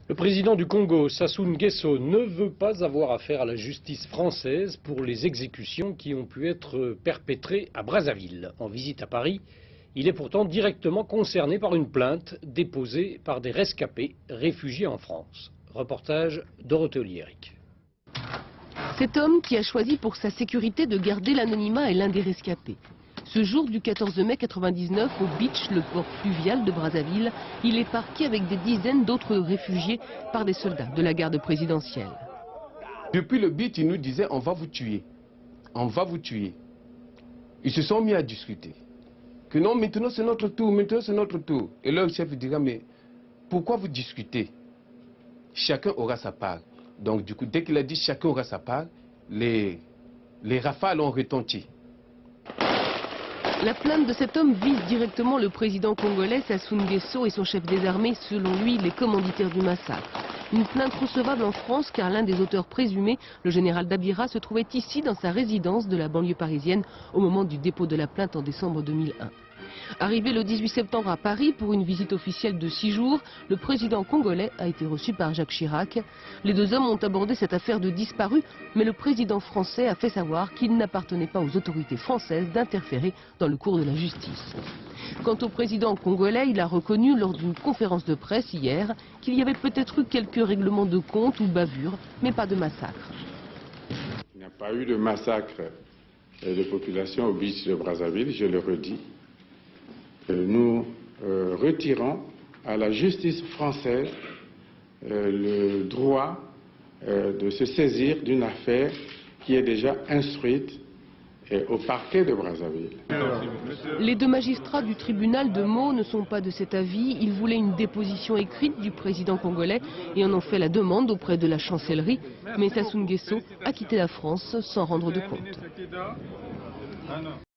Le président du Congo, Sassou Nguesso, ne veut pas avoir affaire à la justice française pour les exécutions qui ont pu être perpétrées à Brazzaville. En visite à Paris, il est pourtant directement concerné par une plainte déposée par des rescapés réfugiés en France. Reportage Dorothée Oliéric. Cet homme qui a choisi pour sa sécurité de garder l'anonymat est l'un des rescapés. Ce jour du 14 mai 1999, au beach, le port fluvial de Brazzaville, il est parqué avec des dizaines d'autres réfugiés par des soldats de la garde présidentielle. Depuis le beach, ils nous disaient on va vous tuer. On va vous tuer. Ils se sont mis à discuter. Que non, maintenant c'est notre tour, maintenant c'est notre tour. Et leur chef dira mais pourquoi vous discutez? Chacun aura sa part. Donc du coup, dès qu'il a dit chacun aura sa part, les rafales ont retenti. La plainte de cet homme vise directement le président congolais Sassou Nguesso et son chef des armées, selon lui, les commanditaires du massacre. Une plainte recevable en France car l'un des auteurs présumés, le général Dabira, se trouvait ici dans sa résidence de la banlieue parisienne au moment du dépôt de la plainte en décembre 2001. Arrivé le 18 septembre à Paris pour une visite officielle de 6 jours, le président congolais a été reçu par Jacques Chirac. Les deux hommes ont abordé cette affaire de disparus, mais le président français a fait savoir qu'il n'appartenait pas aux autorités françaises d'interférer dans le cours de la justice. Quant au président congolais, il a reconnu lors d'une conférence de presse hier qu'il y avait peut-être eu quelques règlements de compte ou bavures, mais pas de massacre. Il n'y a pas eu de massacre de population au beach de Brazzaville, je le redis. Nous retirons à la justice française le droit de se saisir d'une affaire qui est déjà instruite au parquet de Brazzaville. Les deux magistrats du tribunal de Meaux ne sont pas de cet avis. Ils voulaient une déposition écrite du président congolais et en ont fait la demande auprès de la chancellerie. Mais Sassou Nguesso a quitté la France sans rendre de compte.